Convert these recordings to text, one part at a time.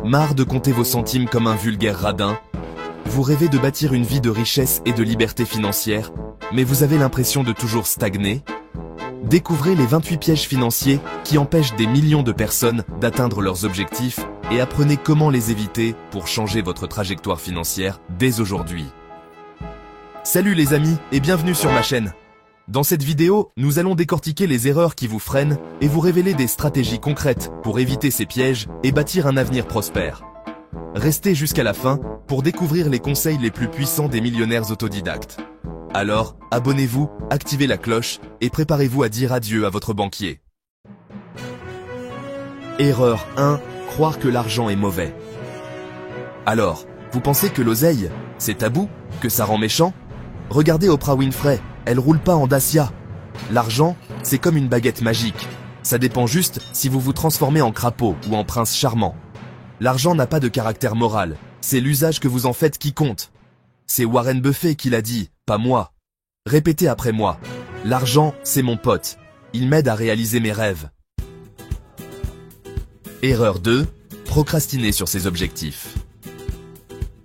Marre de compter vos centimes comme un vulgaire radin? Vous rêvez de bâtir une vie de richesse et de liberté financière, mais vous avez l'impression de toujours stagner? Découvrez les 28 pièges financiers qui empêchent des millions de personnes d'atteindre leurs objectifs et apprenez comment les éviter pour changer votre trajectoire financière dès aujourd'hui. Salut les amis et bienvenue sur ma chaîne. Dans cette vidéo, nous allons décortiquer les erreurs qui vous freinent et vous révéler des stratégies concrètes pour éviter ces pièges et bâtir un avenir prospère. Restez jusqu'à la fin pour découvrir les conseils les plus puissants des millionnaires autodidactes. Alors, abonnez-vous, activez la cloche et préparez-vous à dire adieu à votre banquier. Erreur 1. Croire que l'argent est mauvais. Alors, vous pensez que l'oseille, c'est tabou, que ça rend méchant? Regardez Oprah Winfrey, elle roule pas en Dacia. L'argent, c'est comme une baguette magique. Ça dépend juste si vous vous transformez en crapaud ou en prince charmant. L'argent n'a pas de caractère moral, c'est l'usage que vous en faites qui compte. C'est Warren Buffett qui l'a dit, pas moi. Répétez après moi. L'argent, c'est mon pote. Il m'aide à réaliser mes rêves. Erreur 2. Procrastiner sur ses objectifs.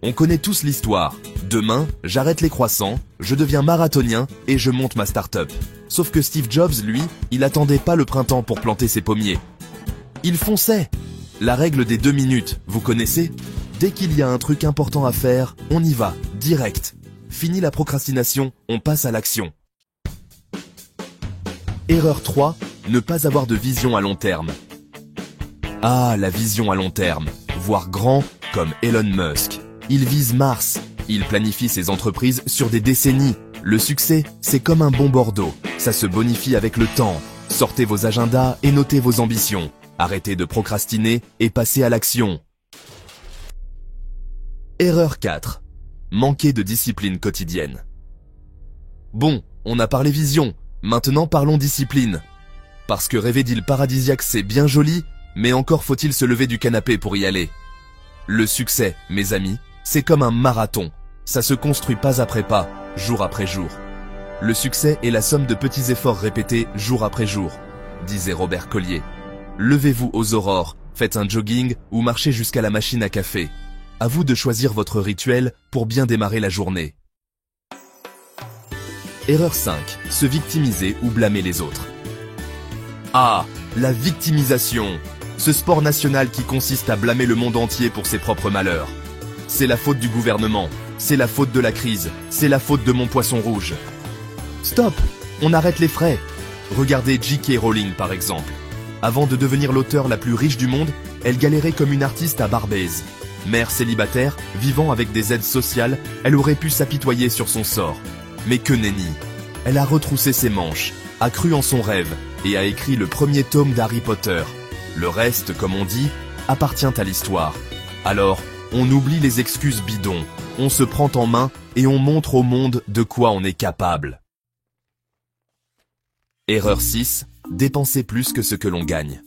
On connaît tous l'histoire. Demain, j'arrête les croissants, je deviens marathonien et je monte ma start-up. Sauf que Steve Jobs, lui, il attendait pas le printemps pour planter ses pommiers. Il fonçait. La règle des 2 minutes, vous connaissez? Dès qu'il y a un truc important à faire, on y va, direct. Fini la procrastination, on passe à l'action. Erreur 3. Ne pas avoir de vision à long terme. Ah, la vision à long terme. Voir grand comme Elon Musk. Il vise Mars. Il planifie ses entreprises sur des décennies. Le succès, c'est comme un bon Bordeaux. Ça se bonifie avec le temps. Sortez vos agendas et notez vos ambitions. Arrêtez de procrastiner et passez à l'action. Erreur 4. Manquer de discipline quotidienne. Bon, on a parlé vision. Maintenant parlons discipline. Parce que rêver d'île paradisiaque c'est bien joli, mais encore faut-il se lever du canapé pour y aller. Le succès, mes amis, c'est comme un marathon. Ça se construit pas après pas, jour après jour. Le succès est la somme de petits efforts répétés jour après jour, disait Robert Collier. Levez-vous aux aurores, faites un jogging ou marchez jusqu'à la machine à café. À vous de choisir votre rituel pour bien démarrer la journée. Erreur 5. Se victimiser ou blâmer les autres. Ah, la victimisation. Ce sport national qui consiste à blâmer le monde entier pour ses propres malheurs. C'est la faute du gouvernement, c'est la faute de la crise, c'est la faute de mon poisson rouge. Stop, on arrête les frais. Regardez J.K. Rowling par exemple. Avant de devenir l'auteur la plus riche du monde, elle galérait comme une artiste à Barbès. Mère célibataire, vivant avec des aides sociales, elle aurait pu s'apitoyer sur son sort. Mais que nenni. Elle a retroussé ses manches, a cru en son rêve et a écrit le premier tome d'Harry Potter. Le reste, comme on dit, appartient à l'histoire. Alors, on oublie les excuses bidons, on se prend en main et on montre au monde de quoi on est capable. Erreur 6. Dépenser plus que ce que l'on gagne.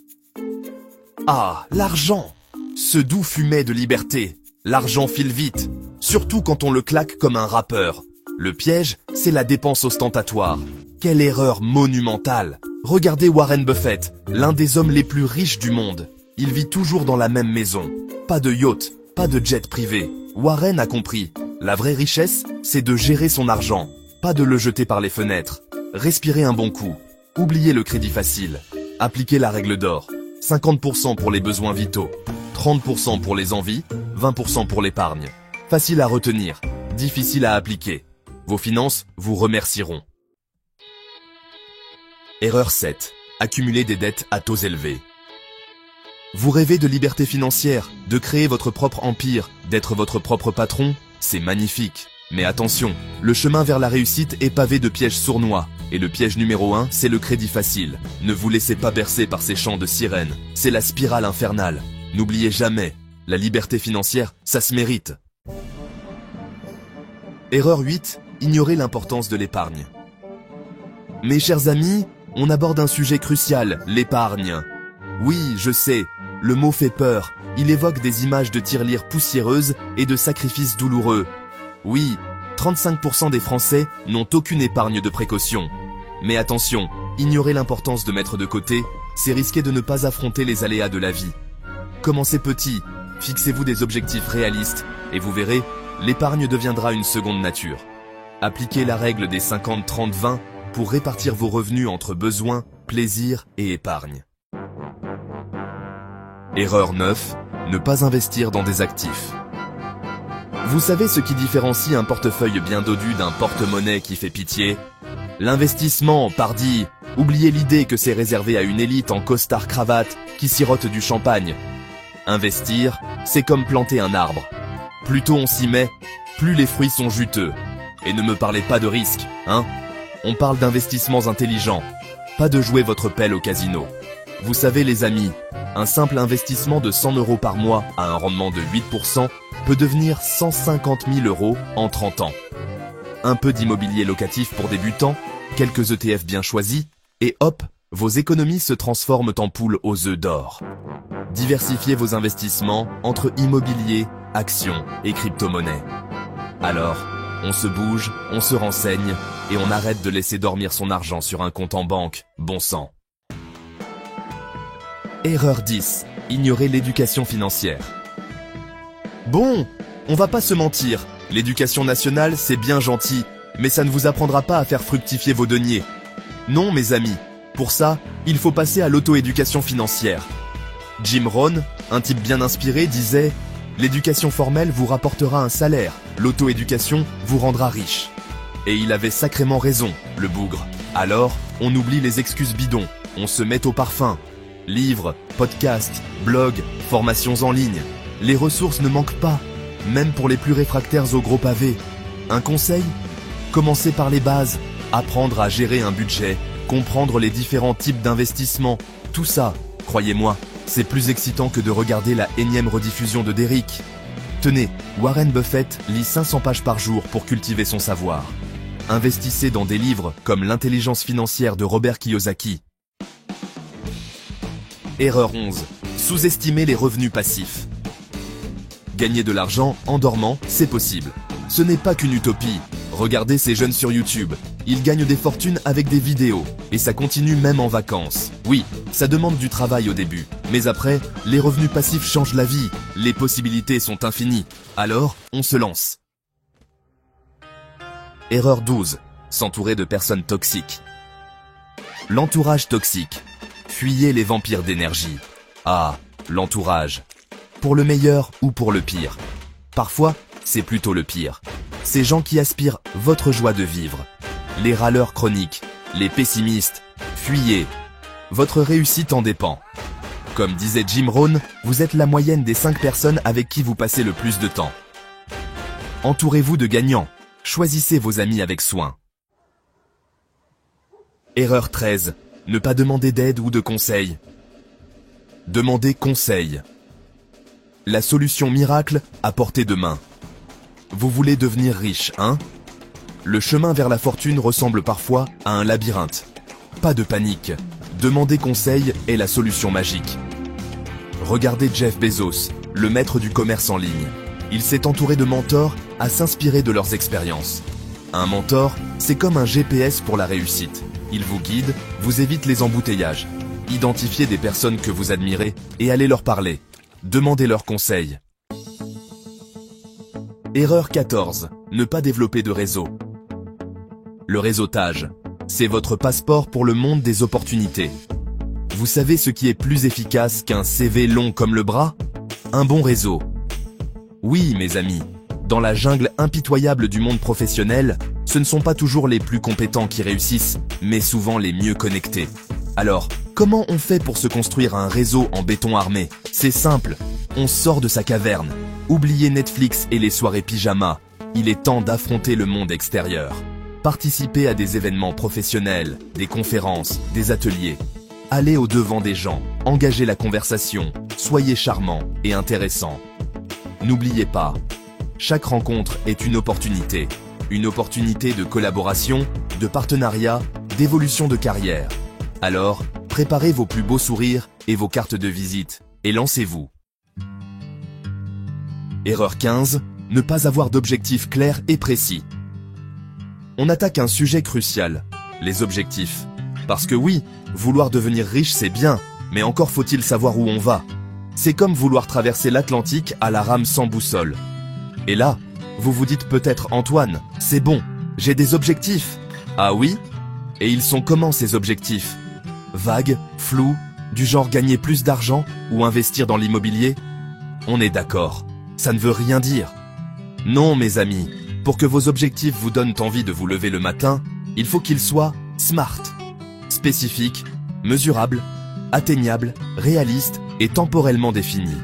Ah, l'argent! Ce doux fumet de liberté. L'argent file vite, surtout quand on le claque comme un rappeur. Le piège, c'est la dépense ostentatoire. Quelle erreur monumentale! Regardez Warren Buffett, l'un des hommes les plus riches du monde. Il vit toujours dans la même maison. Pas de yacht, pas de jet privé. Warren a compris. La vraie richesse, c'est de gérer son argent. Pas de le jeter par les fenêtres. Respirez un bon coup. Oubliez le crédit facile. Appliquez la règle d'or. 50% pour les besoins vitaux. 30% pour les envies. 20% pour l'épargne. Facile à retenir. Difficile à appliquer. Vos finances vous remercieront. Erreur 7. Accumuler des dettes à taux élevés. Vous rêvez de liberté financière, de créer votre propre empire, d'être votre propre patron? C'est magnifique. Mais attention, le chemin vers la réussite est pavé de pièges sournois. Et le piège numéro 1, c'est le crédit facile. Ne vous laissez pas bercer par ces chants de sirènes. C'est la spirale infernale. N'oubliez jamais, la liberté financière, ça se mérite. Erreur 8. Ignorer l'importance de l'épargne. Mes chers amis, on aborde un sujet crucial, l'épargne. Oui, je sais, le mot fait peur. Il évoque des images de tirelires poussiéreuses et de sacrifices douloureux. Oui, 35% des Français n'ont aucune épargne de précaution. Mais attention, ignorer l'importance de mettre de côté, c'est risquer de ne pas affronter les aléas de la vie. Commencez petit, fixez-vous des objectifs réalistes et vous verrez, l'épargne deviendra une seconde nature. Appliquez la règle des 50-30-20 pour répartir vos revenus entre besoins, plaisir et épargne. Erreur 9. Ne pas investir dans des actifs. Vous savez ce qui différencie un portefeuille bien dodu d'un porte-monnaie qui fait pitié? L'investissement, pardi. Oubliez l'idée que c'est réservé à une élite en costard-cravate qui sirote du champagne. Investir, c'est comme planter un arbre. Plus tôt on s'y met, plus les fruits sont juteux. Et ne me parlez pas de risque, hein? On parle d'investissements intelligents, pas de jouer votre pelle au casino. Vous savez les amis, un simple investissement de 100 € par mois à un rendement de 8% peut devenir 150 000 € en 30 ans. Un peu d'immobilier locatif pour débutants, quelques ETF bien choisis, et hop, vos économies se transforment en poules aux œufs d'or. Diversifiez vos investissements entre immobilier, actions et crypto-monnaies. Alors, on se bouge, on se renseigne, et on arrête de laisser dormir son argent sur un compte en banque, bon sang. Erreur 10. Ignorer l'éducation financière. Bon, on va pas se mentir, l'éducation nationale c'est bien gentil, mais ça ne vous apprendra pas à faire fructifier vos deniers. Non mes amis, pour ça, il faut passer à l'auto-éducation financière. Jim Rohn, un type bien inspiré, disait « L'éducation formelle vous rapportera un salaire, l'auto-éducation vous rendra riche ». Et il avait sacrément raison, le bougre. Alors, on oublie les excuses bidons, on se met au parfum. Livres, podcasts, blogs, formations en ligne. Les ressources ne manquent pas, même pour les plus réfractaires au gros pavé. Un conseil? Commencez par les bases, apprendre à gérer un budget, comprendre les différents types d'investissements. Tout ça, croyez-moi, c'est plus excitant que de regarder la énième rediffusion de Derrick. Tenez, Warren Buffett lit 500 pages par jour pour cultiver son savoir. Investissez dans des livres comme L'intelligence financière de Robert Kiyosaki. Erreur 11. Sous-estimer les revenus passifs. Gagner de l'argent en dormant, c'est possible. Ce n'est pas qu'une utopie. Regardez ces jeunes sur YouTube. Ils gagnent des fortunes avec des vidéos. Et ça continue même en vacances. Oui, ça demande du travail au début. Mais après, les revenus passifs changent la vie. Les possibilités sont infinies. Alors, on se lance. Erreur 12. S'entourer de personnes toxiques. L'entourage toxique. Fuyez les vampires d'énergie. Ah, l'entourage. Pour le meilleur ou pour le pire. Parfois, c'est plutôt le pire. Ces gens qui aspirent votre joie de vivre. Les râleurs chroniques, les pessimistes. Fuyez. Votre réussite en dépend. Comme disait Jim Rohn, vous êtes la moyenne des 5 personnes avec qui vous passez le plus de temps. Entourez-vous de gagnants. Choisissez vos amis avec soin. Erreur 13. Ne pas demander d'aide ou de conseil. Demandez conseil. La solution miracle à portée de main. Vous voulez devenir riche, hein? Le chemin vers la fortune ressemble parfois à un labyrinthe. Pas de panique. Demander conseil est la solution magique. Regardez Jeff Bezos, le maître du commerce en ligne. Il s'est entouré de mentors à s'inspirer de leurs expériences. Un mentor, c'est comme un GPS pour la réussite. Il vous guide, vous évite les embouteillages. Identifiez des personnes que vous admirez et allez leur parler. Demandez leurs conseils. Erreur 14. Ne pas développer de réseau. Le réseautage, c'est votre passeport pour le monde des opportunités. Vous savez ce qui est plus efficace qu'un CV long comme le bras? Un bon réseau. Oui, mes amis, dans la jungle impitoyable du monde professionnel, ce ne sont pas toujours les plus compétents qui réussissent, mais souvent les mieux connectés. Alors, comment on fait pour se construire un réseau en béton armé? C'est simple, on sort de sa caverne. Oubliez Netflix et les soirées pyjama. Il est temps d'affronter le monde extérieur. Participez à des événements professionnels, des conférences, des ateliers. Allez au-devant des gens, engagez la conversation, soyez charmant et intéressant. N'oubliez pas, chaque rencontre est une opportunité. Une opportunité de collaboration, de partenariat, d'évolution de carrière. Alors, préparez vos plus beaux sourires et vos cartes de visite et lancez-vous. Erreur 15. Ne pas avoir d'objectifs clairs et précis. On attaque un sujet crucial, les objectifs. Parce que oui, vouloir devenir riche c'est bien, mais encore faut-il savoir où on va. C'est comme vouloir traverser l'Atlantique à la rame sans boussole. Et là, vous vous dites peut-être Antoine, c'est bon, j'ai des objectifs. Ah oui? Et ils sont comment ces objectifs? Vagues, flous, du genre gagner plus d'argent ou investir dans l'immobilier? On est d'accord, ça ne veut rien dire. Non mes amis, pour que vos objectifs vous donnent envie de vous lever le matin, il faut qu'ils soient SMART, spécifiques, mesurables, atteignables, réalistes et temporellement définis.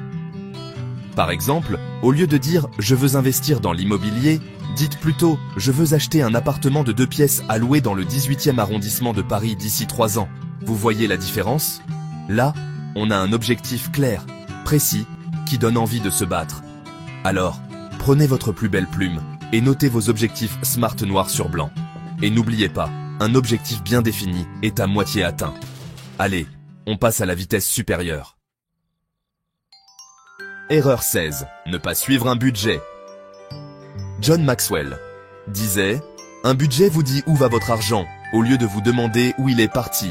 Par exemple, au lieu de dire « je veux investir dans l'immobilier », dites plutôt « je veux acheter un appartement de 2 pièces à louer dans le 18e arrondissement de Paris d'ici 3 ans ». Vous voyez la différence? Là, on a un objectif clair, précis, qui donne envie de se battre. Alors, prenez votre plus belle plume et notez vos objectifs SMART noir sur blanc. Et n'oubliez pas, un objectif bien défini est à moitié atteint. Allez, on passe à la vitesse supérieure. Erreur 16. Ne pas suivre un budget. John Maxwell disait « Un budget vous dit où va votre argent, au lieu de vous demander où il est parti. »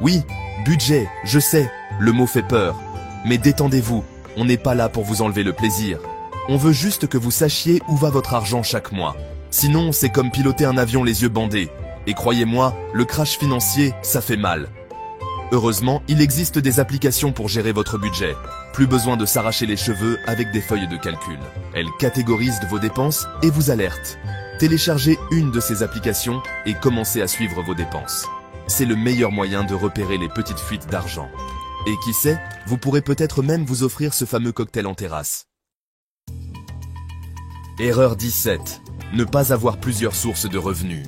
Oui, budget, je sais, le mot fait peur. Mais détendez-vous, on n'est pas là pour vous enlever le plaisir. On veut juste que vous sachiez où va votre argent chaque mois. Sinon, c'est comme piloter un avion les yeux bandés. Et croyez-moi, le crash financier, ça fait mal. Heureusement, il existe des applications pour gérer votre budget. Plus besoin de s'arracher les cheveux avec des feuilles de calcul. Elles catégorisent vos dépenses et vous alertent. Téléchargez une de ces applications et commencez à suivre vos dépenses. C'est le meilleur moyen de repérer les petites fuites d'argent. Et qui sait, vous pourrez peut-être même vous offrir ce fameux cocktail en terrasse. Erreur 17. Ne pas avoir plusieurs sources de revenus.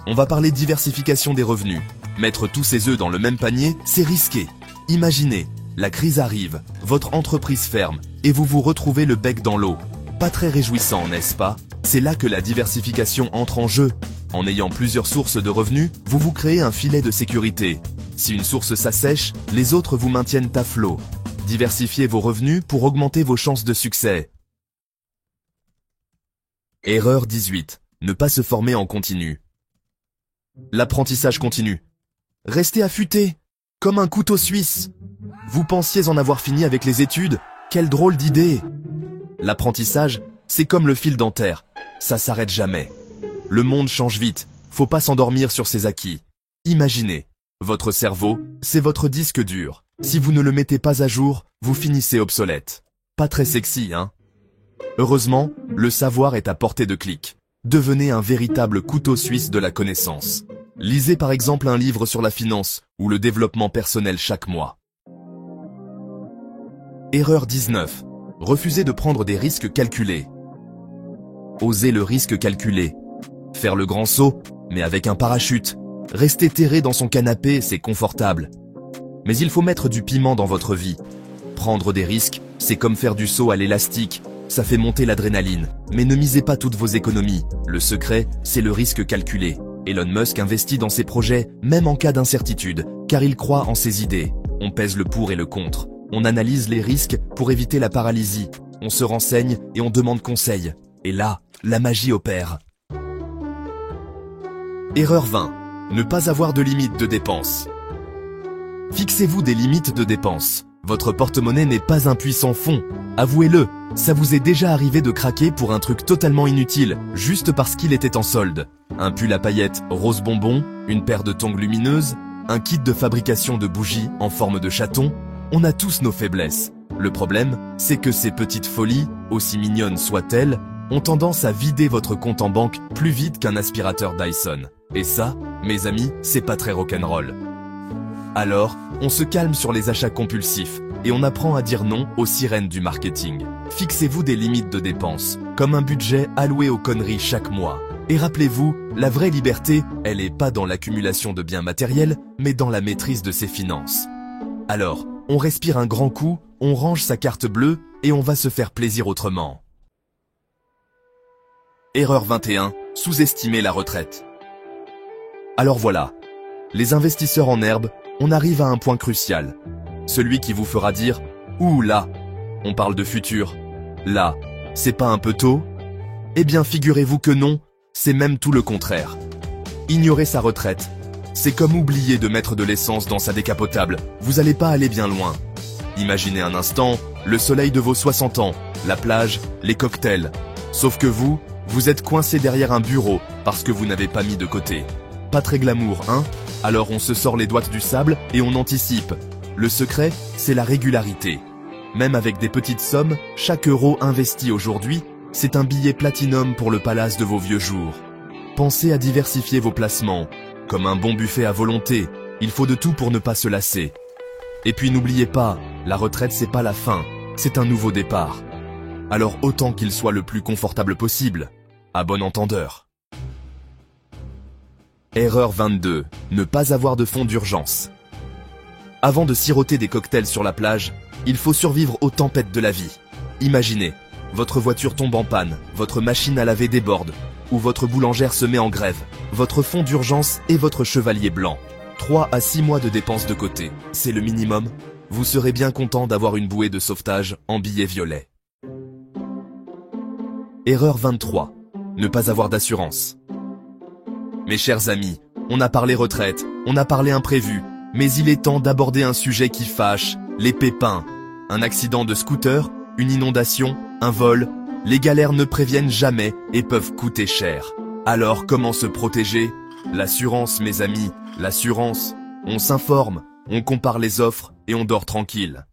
On va parler diversification des revenus. Mettre tous ses œufs dans le même panier, c'est risqué. Imaginez, la crise arrive, votre entreprise ferme, et vous vous retrouvez le bec dans l'eau. Pas très réjouissant, n'est-ce pas? C'est là que la diversification entre en jeu. En ayant plusieurs sources de revenus, vous vous créez un filet de sécurité. Si une source s'assèche, les autres vous maintiennent à flot. Diversifiez vos revenus pour augmenter vos chances de succès. Erreur 18. Ne pas se former en continu. L'apprentissage continu. Restez affûté, comme un couteau suisse. Vous pensiez en avoir fini avec les études? Quelle drôle d'idée! L'apprentissage, c'est comme le fil dentaire, ça s'arrête jamais. Le monde change vite, faut pas s'endormir sur ses acquis. Imaginez, votre cerveau, c'est votre disque dur. Si vous ne le mettez pas à jour, vous finissez obsolète. Pas très sexy, hein? Heureusement, le savoir est à portée de clic. Devenez un véritable couteau suisse de la connaissance. Lisez par exemple un livre sur la finance ou le développement personnel chaque mois. Erreur 19. Refusez de prendre des risques calculés. Osez le risque calculé. Faire le grand saut, mais avec un parachute. Rester terré dans son canapé, c'est confortable. Mais il faut mettre du piment dans votre vie. Prendre des risques, c'est comme faire du saut à l'élastique. Ça fait monter l'adrénaline. Mais ne misez pas toutes vos économies. Le secret, c'est le risque calculé. Elon Musk investit dans ses projets, même en cas d'incertitude, car il croit en ses idées. On pèse le pour et le contre. On analyse les risques pour éviter la paralysie. On se renseigne et on demande conseil. Et là, la magie opère. Erreur 20. Ne pas avoir de limite de dépenses. Fixez-vous des limites de dépenses. Votre porte-monnaie n'est pas un puissant fond. Avouez-le, ça vous est déjà arrivé de craquer pour un truc totalement inutile, juste parce qu'il était en solde. Un pull à paillettes rose bonbon, une paire de tongs lumineuses, un kit de fabrication de bougies en forme de chaton. On a tous nos faiblesses. Le problème, c'est que ces petites folies, aussi mignonnes soient-elles, ont tendance à vider votre compte en banque plus vite qu'un aspirateur Dyson. Et ça, mes amis, c'est pas très rock'n'roll. Alors, on se calme sur les achats compulsifs et on apprend à dire non aux sirènes du marketing. Fixez-vous des limites de dépenses, comme un budget alloué aux conneries chaque mois. Et rappelez-vous, la vraie liberté, elle est pas dans l'accumulation de biens matériels, mais dans la maîtrise de ses finances. Alors, on respire un grand coup, on range sa carte bleue et on va se faire plaisir autrement. Erreur 21, sous-estimer la retraite. Alors voilà, les investisseurs en herbe, on arrive à un point crucial. Celui qui vous fera dire « Ouh là, on parle de futur. Là, c'est pas un peu tôt ?» Eh bien figurez-vous que non, c'est même tout le contraire. Ignorer sa retraite, c'est comme oublier de mettre de l'essence dans sa décapotable, vous allez pas aller bien loin. Imaginez un instant, le soleil de vos 60 ans, la plage, les cocktails. Sauf que vous êtes coincé derrière un bureau parce que vous n'avez pas mis de côté. Pas très glamour, hein? Alors on se sort les doigts du sable et on anticipe. Le secret, c'est la régularité. Même avec des petites sommes, chaque euro investi aujourd'hui, c'est un billet platinum pour le palace de vos vieux jours. Pensez à diversifier vos placements. Comme un bon buffet à volonté, il faut de tout pour ne pas se lasser. Et puis n'oubliez pas, la retraite c'est pas la fin, c'est un nouveau départ. Alors autant qu'il soit le plus confortable possible, à bon entendeur. Erreur 22, ne pas avoir de fonds d'urgence. Avant de siroter des cocktails sur la plage, il faut survivre aux tempêtes de la vie. Imaginez, votre voiture tombe en panne, votre machine à laver déborde, ou votre boulangère se met en grève. Votre fonds d'urgence est votre chevalier blanc. 3 à 6 mois de dépenses de côté, c'est le minimum. Vous serez bien content d'avoir une bouée de sauvetage en billets violets. Erreur 23. Ne pas avoir d'assurance. Mes chers amis, on a parlé retraite, on a parlé imprévu, mais il est temps d'aborder un sujet qui fâche, les pépins. Un accident de scooter, une inondation, un vol, les galères ne préviennent jamais et peuvent coûter cher. Alors comment se protéger? L'assurance, mes amis, l'assurance. On s'informe, on compare les offres et on dort tranquille.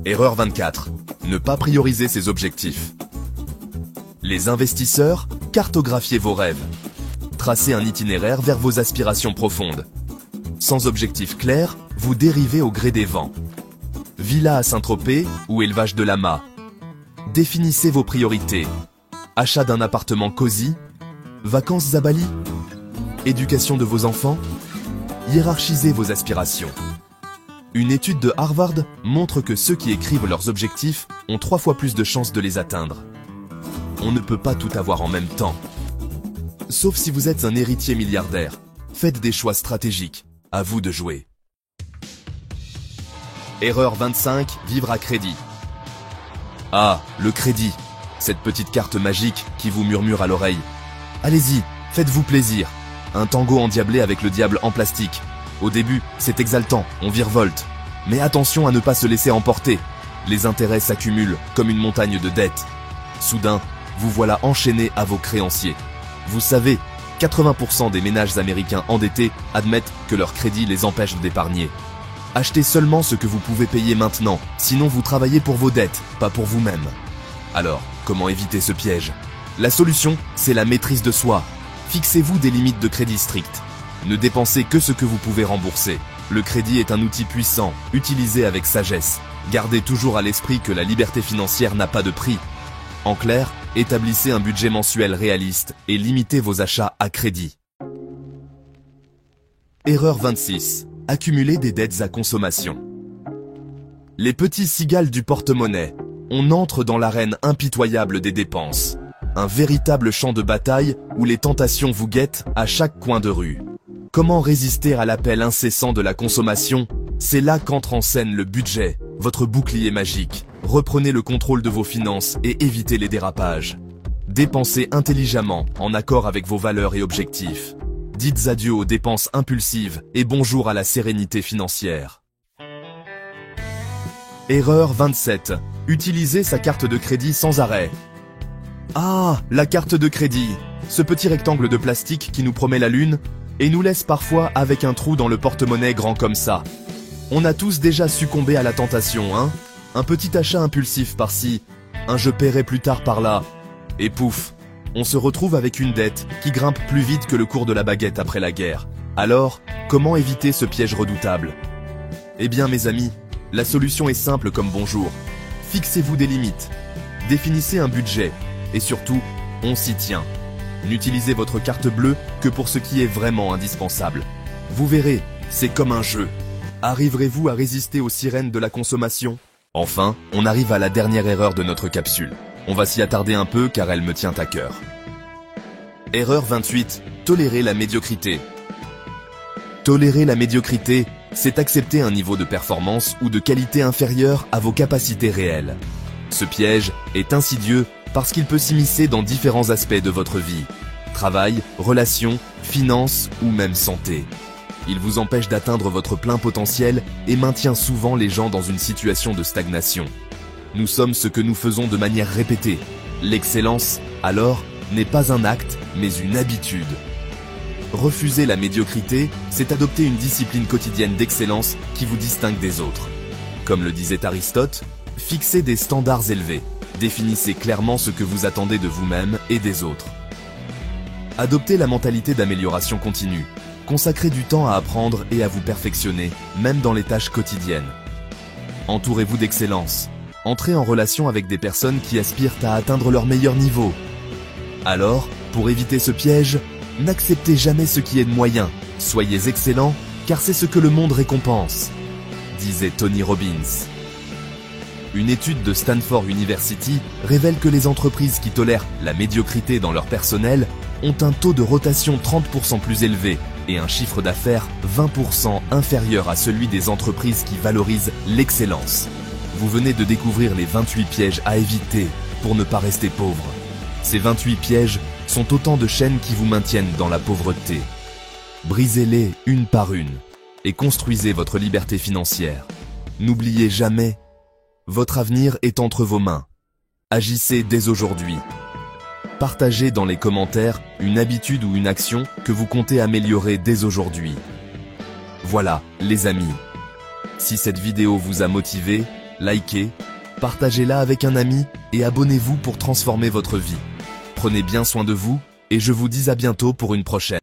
Erreur 24. Ne pas prioriser ses objectifs. Les investisseurs, cartographiez vos rêves. Tracez un itinéraire vers vos aspirations profondes. Sans objectif clair, vous dérivez au gré des vents. Villa à Saint-Tropez ou élevage de lamas. Définissez vos priorités. Achat d'un appartement cosy, vacances à Bali, éducation de vos enfants, hiérarchisez vos aspirations. Une étude de Harvard montre que ceux qui écrivent leurs objectifs ont 3 fois plus de chances de les atteindre. On ne peut pas tout avoir en même temps. Sauf si vous êtes un héritier milliardaire. Faites des choix stratégiques. À vous de jouer. Erreur 25, vivre à crédit. Ah, le crédit. Cette petite carte magique qui vous murmure à l'oreille. Allez-y, faites-vous plaisir. Un tango endiablé avec le diable en plastique. Au début, c'est exaltant, on virevolte. Mais attention à ne pas se laisser emporter. Les intérêts s'accumulent comme une montagne de dettes. Soudain, vous voilà enchaîné à vos créanciers. Vous savez, 80% des ménages américains endettés admettent que leur crédit les empêche d'épargner. Achetez seulement ce que vous pouvez payer maintenant, sinon vous travaillez pour vos dettes, pas pour vous-même. Alors, comment éviter ce piège? La solution, c'est la maîtrise de soi. Fixez-vous des limites de crédit strictes. Ne dépensez que ce que vous pouvez rembourser. Le crédit est un outil puissant, utilisé avec sagesse. Gardez toujours à l'esprit que la liberté financière n'a pas de prix. En clair, établissez un budget mensuel réaliste et limitez vos achats à crédit. Erreur 26. Accumuler des dettes à consommation. Les petits cigales du porte-monnaie. On entre dans l'arène impitoyable des dépenses. Un véritable champ de bataille où les tentations vous guettent à chaque coin de rue. Comment résister à l'appel incessant de la consommation? C'est là qu'entre en scène le budget, votre bouclier magique. Reprenez le contrôle de vos finances et évitez les dérapages. Dépensez intelligemment, en accord avec vos valeurs et objectifs. Dites adieu aux dépenses impulsives et bonjour à la sérénité financière. Erreur 27. Utilisez sa carte de crédit sans arrêt. Ah, la carte de crédit. Ce petit rectangle de plastique qui nous promet la lune et nous laisse parfois avec un trou dans le porte-monnaie grand comme ça. On a tous déjà succombé à la tentation, hein? Un petit achat impulsif par-ci, un je paierai plus tard par-là, et pouf, on se retrouve avec une dette qui grimpe plus vite que le cours de la baguette après la guerre. Alors, comment éviter ce piège redoutable? Eh bien mes amis, la solution est simple comme bonjour. Fixez-vous des limites, définissez un budget, et surtout, on s'y tient. N'utilisez votre carte bleue que pour ce qui est vraiment indispensable. Vous verrez, c'est comme un jeu. Arriverez-vous à résister aux sirènes de la consommation? Enfin, on arrive à la dernière erreur de notre capsule. On va s'y attarder un peu car elle me tient à cœur. Erreur 28. Tolérer la médiocrité. Tolérer la médiocrité, c'est accepter un niveau de performance ou de qualité inférieur à vos capacités réelles. Ce piège est insidieux parce qu'il peut s'immiscer dans différents aspects de votre vie. Travail, relations, finances ou même santé. Il vous empêche d'atteindre votre plein potentiel et maintient souvent les gens dans une situation de stagnation. Nous sommes ce que nous faisons de manière répétée. L'excellence, alors, n'est pas un acte, mais une habitude. Refuser la médiocrité, c'est adopter une discipline quotidienne d'excellence qui vous distingue des autres. Comme le disait Aristote, fixez des standards élevés. Définissez clairement ce que vous attendez de vous-même et des autres. Adoptez la mentalité d'amélioration continue. Consacrez du temps à apprendre et à vous perfectionner, même dans les tâches quotidiennes. Entourez-vous d'excellence. Entrez en relation avec des personnes qui aspirent à atteindre leur meilleur niveau. Alors, pour éviter ce piège, n'acceptez jamais ce qui est de moyen. Soyez excellent, car c'est ce que le monde récompense, disait Tony Robbins. Une étude de Stanford University révèle que les entreprises qui tolèrent la médiocrité dans leur personnel ont un taux de rotation 30% plus élevé et un chiffre d'affaires 20% inférieur à celui des entreprises qui valorisent l'excellence. Vous venez de découvrir les 28 pièges à éviter pour ne pas rester pauvre. Ces 28 pièges sont autant de chaînes qui vous maintiennent dans la pauvreté. Brisez-les une par une et construisez votre liberté financière. N'oubliez jamais, votre avenir est entre vos mains. Agissez dès aujourd'hui. Partagez dans les commentaires une habitude ou une action que vous comptez améliorer dès aujourd'hui. Voilà, les amis. Si cette vidéo vous a motivé, likez, partagez-la avec un ami et abonnez-vous pour transformer votre vie. Prenez bien soin de vous et je vous dis à bientôt pour une prochaine.